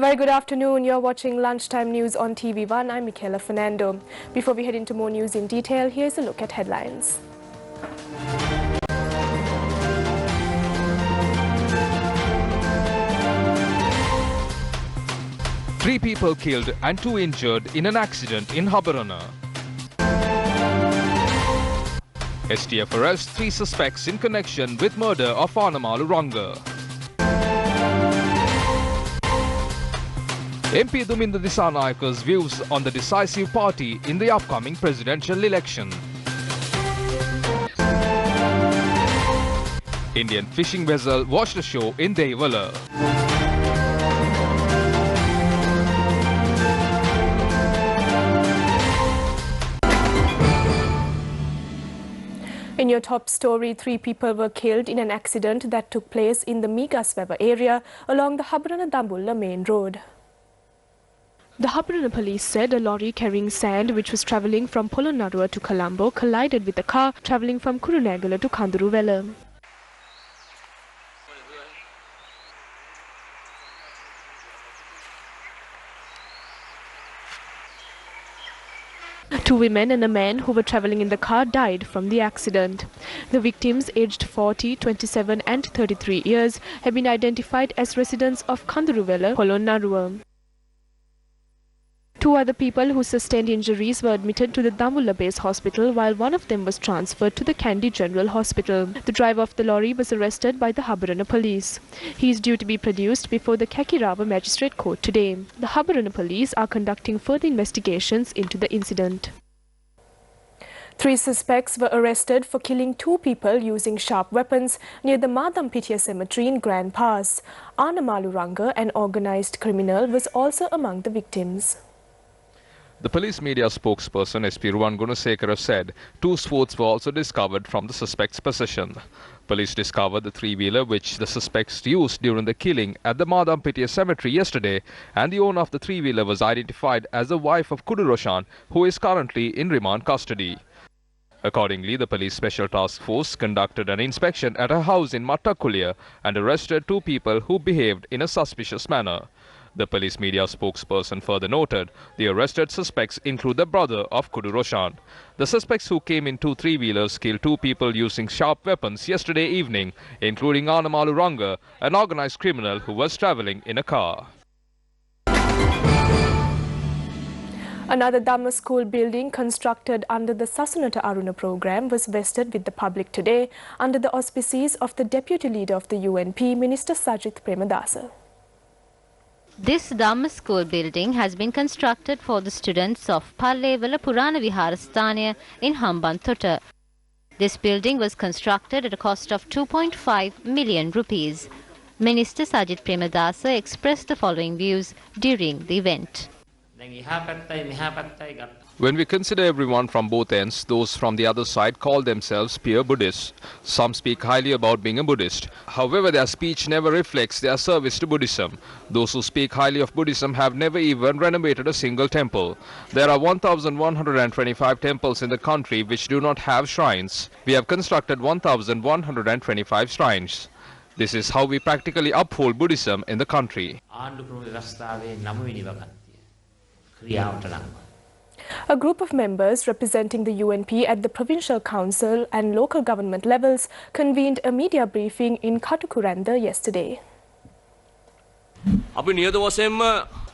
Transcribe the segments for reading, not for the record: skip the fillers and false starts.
very good afternoon. You're watching Lunchtime News on TV1. I'm Michaela Fernando. Before we head into more news in detail, here's a look at headlines. Three people killed and 2 injured in an accident in Habarana. STF arrests 3 suspects in connection with murder of Anamalu Ranga. MP Duminda Disanayaka's views on the decisive party in the upcoming presidential election. Indian fishing vessel watched ashore in Devala. In your top story, 3 people were killed in an accident that took place in the Migasweva area along the Habarana-Dambulla main road. The Habarana police said a lorry carrying sand which was travelling from Polonnaruwa to Colombo collided with a car travelling from Kurunegala to Kanduruvela. Two women and a man who were travelling in the car died from the accident. The victims, aged 40, 27 and 33 years, have been identified as residents of Kanduruvela, Polonnaruwa. 2 other people who sustained injuries were admitted to the Dambulla base hospital, while one of them was transferred to the Kandy General Hospital. The driver of the lorry was arrested by the Habarana police. He is due to be produced before the Kakirava Magistrate Court today. The Habarana police are conducting further investigations into the incident. 3 suspects were arrested for killing 2 people using sharp weapons near the Madampitia cemetery in Grand Pass. Anamalu Ranga, an organized criminal, was also among the victims. The police media spokesperson SP Ruwan Gunasekara said 2 swords were also discovered from the suspect's possession. Police discovered the 3-wheeler which the suspects used during the killing at the Madampitia cemetery yesterday, and the owner of the 3-wheeler was identified as the wife of Kudu Roshan, who is currently in remand custody. Accordingly, the police special task force conducted an inspection at a house in Mattakulya and arrested 2 people who behaved in a suspicious manner. The police media spokesperson further noted the arrested suspects include the brother of Kudu Roshan. The suspects who came in 2 3-wheelers killed 2 people using sharp weapons yesterday evening, including Anamalu Ranga, an organized criminal who was travelling in a car. Another Dhamma school building constructed under the Sasunata Aruna program was vested with the public today under the auspices of the Deputy Leader of the UNP, Minister Sajith Premadasa. This Dhamma school building has been constructed for the students of Pallevala Purana Viharasthanaya in Hambantota. This building was constructed at a cost of 2.5 million rupees. Minister Sajith Premadasa expressed the following views during the event. When we consider everyone from both ends, those from the other side call themselves pure Buddhists. Some speak highly about being a Buddhist. However, their speech never reflects their service to Buddhism. Those who speak highly of Buddhism have never even renovated a single temple. There are 1,125 temples in the country which do not have shrines. We have constructed 1,125 shrines. This is how we practically uphold Buddhism in the country. A group of members representing the UNP at the provincial council and local government levels convened a media briefing in Katukuranda yesterday.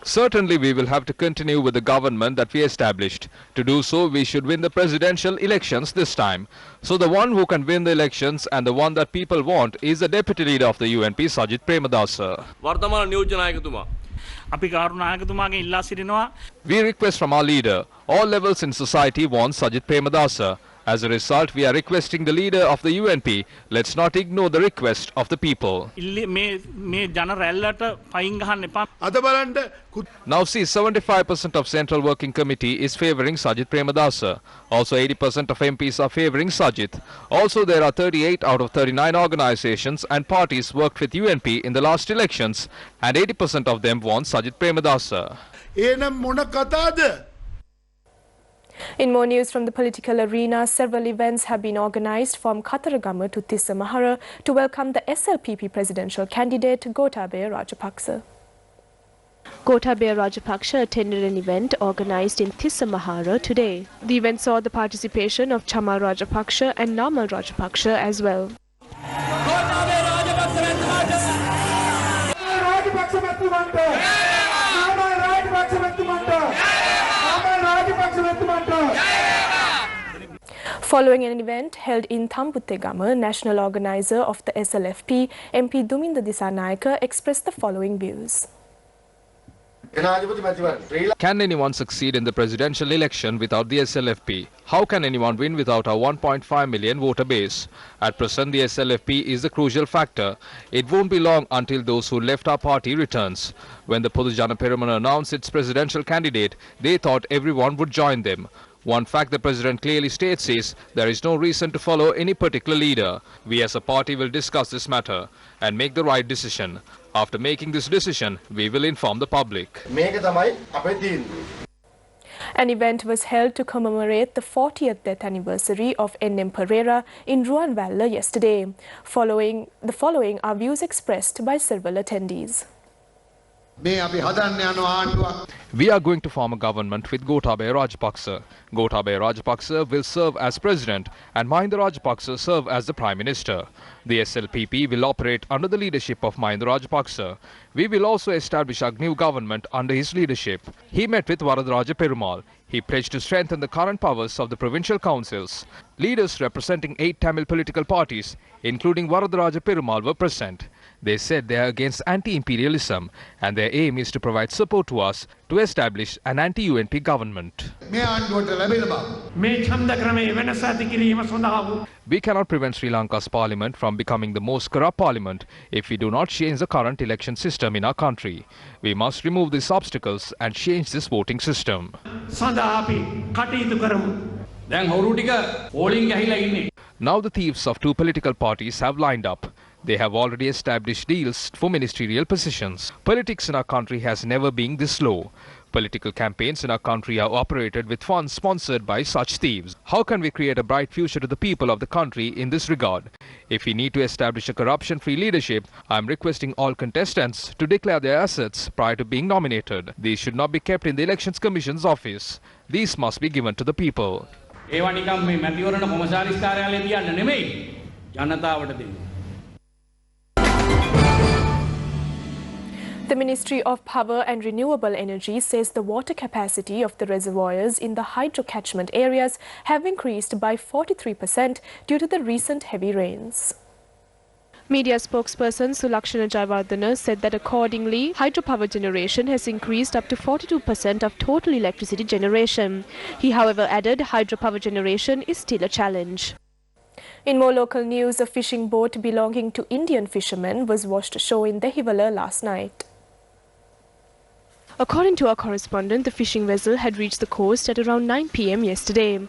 Certainly we will have to continue with the government that we established. To do so, we should win the presidential elections this time. So the one who can win the elections and the one that people want is the Deputy Leader of the UNP, Sajith Premadasa. We request from our leader, all levels in society want Sajith Premadasa. As a result, we are requesting the leader of the UNP, let's not ignore the request of the people. Now see, 75% of Central Working Committee is favouring Sajith Premadasa. Also 80% of MPs are favouring Sajith. Also there are 38 out of 39 organisations and parties worked with UNP in the last elections, and 80% of them want Sajith Premadasa. In more news from the political arena, several events have been organised from Kataragama to Tissamahara to welcome the SLPP presidential candidate Gotabaya Rajapaksa. Gotabaya Rajapaksa attended an event organised in Thissamahara today. The event saw the participation of Chamal Rajapaksa and Namal Rajapaksa as well. Following an event held in Thambutegama, national organizer of the SLFP, MP Duminda Disanayaka expressed the following views. Can anyone succeed in the presidential election without the SLFP? How can anyone win without our 1.5 million voter base? At present, the SLFP is the crucial factor. It won't be long until those who left our party returns. When the Podujana Peramana announced its presidential candidate, they thought everyone would join them. One fact the president clearly states is there is no reason to follow any particular leader. We as a party will discuss this matter and make the right decision. After making this decision, we will inform the public. An event was held to commemorate the 40th death anniversary of N.M. Pereira in Ruanvalla yesterday. The following are views expressed by several attendees. We are going to form a government with Gotabaya Rajapaksa. Gotabaya Rajapaksa will serve as president and Mahinda Rajapaksa serve as the prime minister. The SLPP will operate under the leadership of Mahinda Rajapaksa. We will also establish a new government under his leadership. He met with Varadaraja Perumal. He pledged to strengthen the current powers of the provincial councils. Leaders representing 8 Tamil political parties, including Varadaraja Perumal, were present. They said they are against anti-imperialism and their aim is to provide support to us to establish an anti-UNP government. We cannot prevent Sri Lanka's parliament from becoming the most corrupt parliament if we do not change the current election system in our country. We must remove these obstacles and change this voting system. Now the thieves of 2 political parties have lined up. They have already established deals for ministerial positions. Politics in our country has never been this slow. Political campaigns in our country are operated with funds sponsored by such thieves. How can we create a bright future to the people of the country in this regard? If we need to establish a corruption-free leadership, I am requesting all contestants to declare their assets prior to being nominated. These should not be kept in the Elections Commission's office. These must be given to the people. The Ministry of Power and Renewable Energy says the water capacity of the reservoirs in the hydro catchment areas have increased by 43% due to the recent heavy rains. Media spokesperson Sulakshana Jayawardena said that accordingly, hydropower generation has increased up to 42% of total electricity generation. He, however, added hydropower generation is still a challenge. In more local news, a fishing boat belonging to Indian fishermen was washed ashore in Dehiwala last night. According to our correspondent, the fishing vessel had reached the coast at around 9 p.m. yesterday.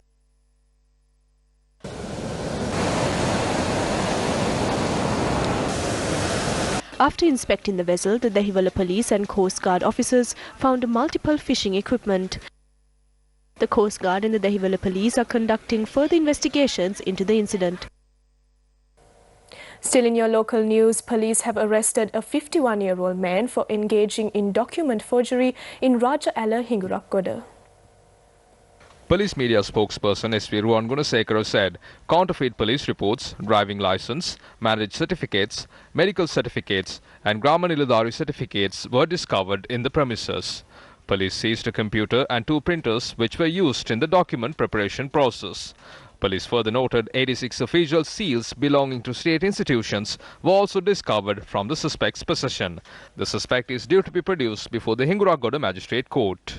After inspecting the vessel, the Dehiwala police and Coast Guard officers found multiple fishing equipment. The Coast Guard and the Dehiwala police are conducting further investigations into the incident. Still in your local news, police have arrested a 51-year-old man for engaging in document forgery in Raja Ala Hingurakoda. Police media spokesperson S.V. Ruwangunasekara said counterfeit police reports, driving license, marriage certificates, medical certificates and Grama Niladhari certificates were discovered in the premises. Police seized a computer and 2 printers which were used in the document preparation process. Police further noted 86 official seals belonging to state institutions were also discovered from the suspect's possession. The suspect is due to be produced before the Hinguragoda Magistrate Court.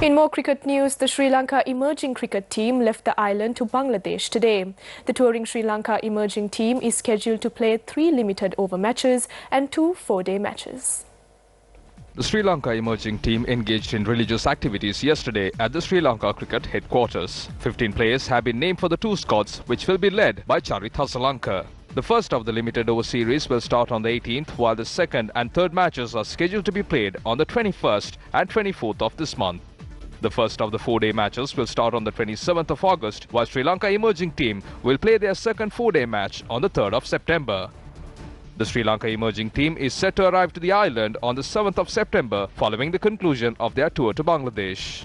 In more cricket news, the Sri Lanka emerging cricket team left the island to Bangladesh today. The touring Sri Lanka emerging team is scheduled to play 3 limited over matches and 2 4-day matches. The Sri Lanka emerging team engaged in religious activities yesterday at the Sri Lanka cricket headquarters. 15 players have been named for the 2 squads which will be led by Charit Hasalanka. The first of the limited over series will start on the 18th while the second and third matches are scheduled to be played on the 21st and 24th of this month. The first of the 4-day matches will start on the 27th of August while Sri Lanka emerging team will play their second 4-day match on the 3rd of September. The Sri Lanka emerging team is set to arrive to the island on the 7th of September following the conclusion of their tour to Bangladesh.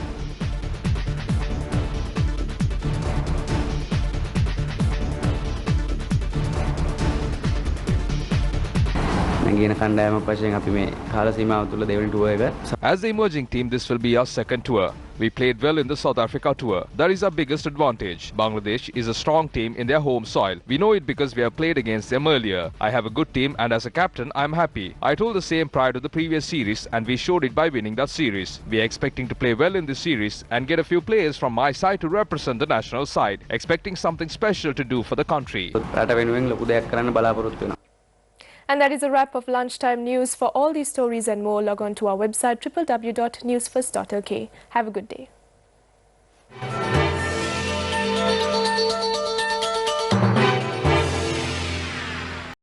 As the emerging team, this will be our second tour. We played well in the South Africa tour. That is our biggest advantage. Bangladesh is a strong team in their home soil. We know it because we have played against them earlier. I have a good team and as a captain, I am happy. I told the same prior to the previous series and we showed it by winning that series. We are expecting to play well in this series and get a few players from my side to represent the national side. Expecting something special to do for the country. And that is a wrap of Lunchtime News. For all these stories and more, log on to our website www.newsfirst.lk. Have a good day.